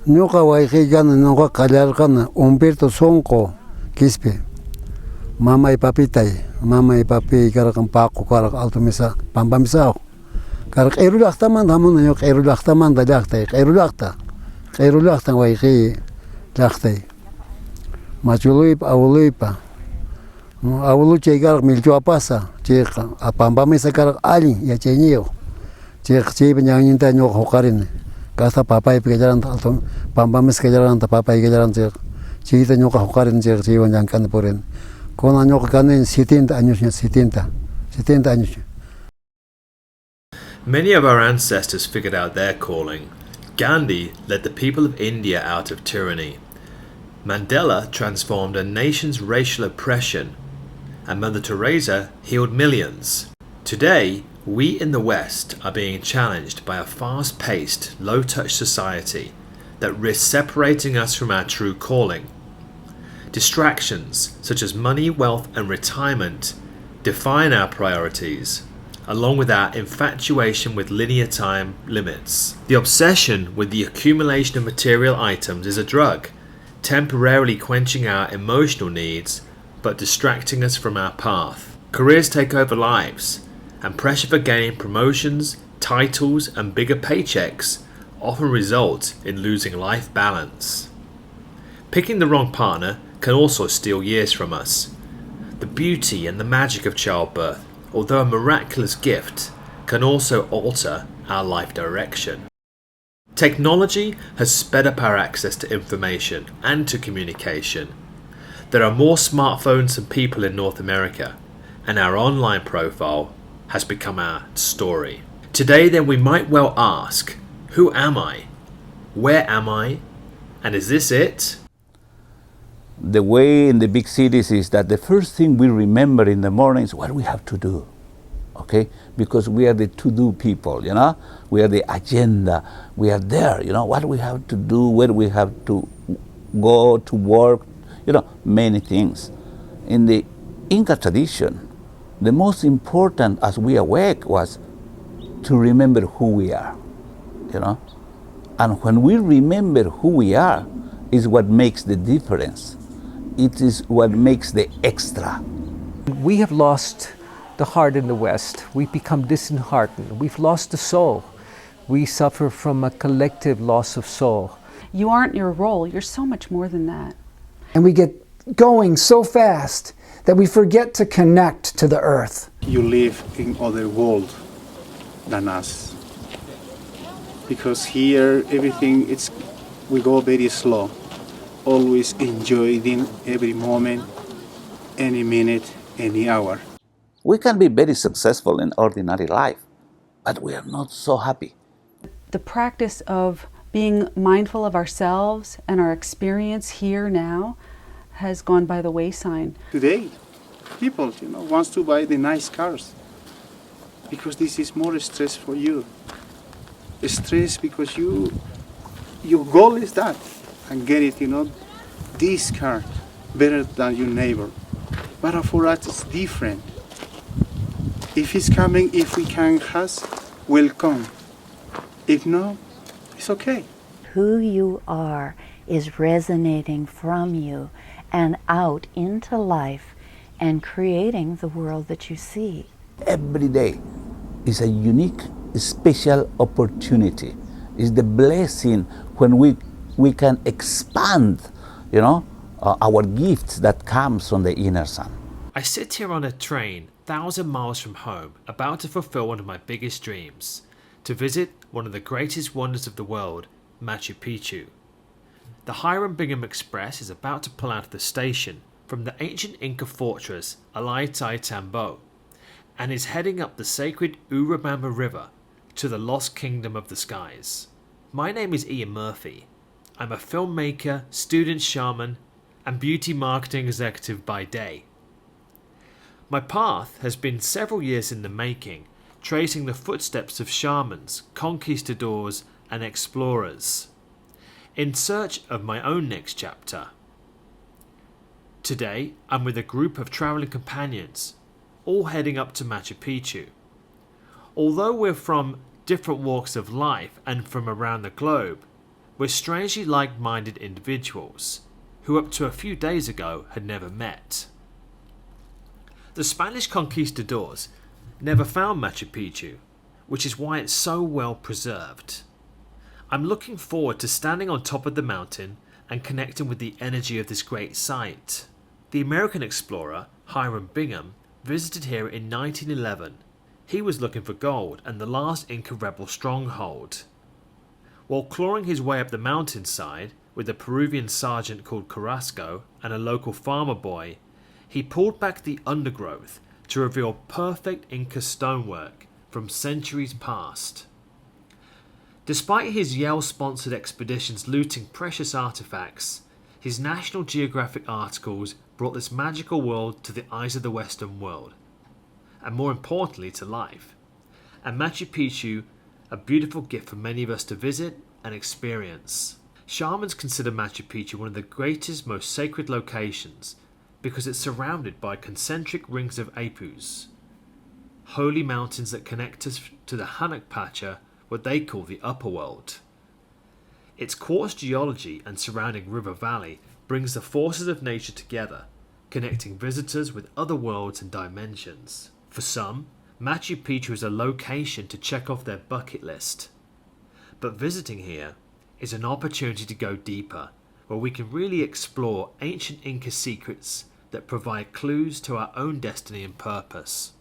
Ñuqa wayqiyqa ñuqa qallarqana Humberto Sonco Quispe. Mama y papitay, mama y papi karqan Paco karq Alto Mesa, Pampa Misao. Karq q'iru llaqtamanta hamuna ñuqa q'iru llaqtamanta llaqtay, q'iru llaqtan wayqiy llaqtay. Machuluypa, awuluypa. Awuluchay karq Milchoapasa, chayqa Pampa Mesa karq allin yachayniyuq. Chaypa ñanninta ñuqa huqarini. Kasta papaypi kallaranta Alto Pampa Mesa kallaranta papay kallaranta chayta ñuqa huqarini chaywan llank'ani purini. Kuna ñuqa kani 70 años, 70 años. Many of our ancestors figured out their calling. Gandhi led the people of India out of tyranny. Mandela transformed a nation's racial oppression, and Mother Teresa healed millions. Today, we in the West are being challenged by a fast-paced, low-touch society that risks separating us from our true calling. Distractions such as money, wealth and retirement define our priorities, along with our infatuation with linear time limits. The obsession with the accumulation of material items is a drug, temporarily quenching our emotional needs but distracting us from our path. Careers take over lives, and pressure for gaining promotions, titles and bigger paychecks often result in losing life balance. Picking the wrong partner can also steal years from us. The beauty and the magic of childbirth, although a miraculous gift, can also alter our life direction. Technology has sped up our access to information and to communication. There are more smartphones than people in North America, and our online profile has become our story. Today then we might well ask, who am I? Where am I? And is this it? The way in the big cities is that the first thing we remember in the morning is what we have to do, okay? Because we are the to-do people, you know? We are the agenda. We are there, you know, what we have to do, where we have to go to work, you know, many things. In the Inca tradition, the most important as we awake was to remember who we are, you know? And when we remember who we are is what makes the difference. It is what makes the extra. We have lost the heart in the West. We've become disheartened. We've lost the soul. We suffer from a collective loss of soul. You aren't your role. You're so much more than that. And we get going so fast that we forget to connect to the earth. You live in other world than us. Because here everything we go very slow. Always enjoying every moment, any minute, any hour. We can be very successful in ordinary life, but we are not so happy. The practice of being mindful of ourselves and our experience here now has gone by the wayside. Today, people, wants to buy the nice cars because this is more stress for you. Stress because your goal is that. And get it, this car better than your neighbor. But for us, it's different. If it's coming, if we can has, welcome. If no, it's okay. Who you are is resonating from you and out into life and creating the world that you see. Every day is a unique, special opportunity. It's the blessing when we can expand, our gifts that comes from the inner sun. I sit here on a train 1,000 miles from home, about to fulfill one of my biggest dreams, to visit one of the greatest wonders of the world, Machu Picchu. The Hiram Bingham Express is about to pull out of the station from the ancient Inca fortress Ollantay Tambo and is heading up the sacred Urubamba River to the lost kingdom of the skies. My name is Ian Murphy. I'm a filmmaker, student shaman, and beauty marketing executive by day. My path has been several years in the making, tracing the footsteps of shamans, conquistadors, and explorers, in search of my own next chapter. Today, I'm with a group of travelling companions, all heading up to Machu Picchu. Although we're from different walks of life and from around the globe, were strangely like-minded individuals who up to a few days ago had never met. The Spanish conquistadors never found Machu Picchu, which is why it's so well preserved. I'm looking forward to standing on top of the mountain and connecting with the energy of this great site. The American explorer Hiram Bingham visited here in 1911. He was looking for gold and the last Inca rebel stronghold. While clawing his way up the mountainside with a Peruvian sergeant called Carrasco and a local farmer boy, he pulled back the undergrowth to reveal perfect Inca stonework from centuries past. Despite his Yale-sponsored expeditions looting precious artifacts, his National Geographic articles brought this magical world to the eyes of the Western world, and more importantly to life, and Machu Picchu a beautiful gift for many of us to visit and experience. Shamans consider Machu Picchu one of the greatest, most sacred locations because it's surrounded by concentric rings of Apus, holy mountains that connect us to the Hanak Pacha, what they call the upper world. Its quartz geology and surrounding river valley brings the forces of nature together, connecting visitors with other worlds and dimensions. For some, Machu Picchu is a location to check off their bucket list. But visiting here is an opportunity to go deeper, where we can really explore ancient Inca secrets that provide clues to our own destiny and purpose.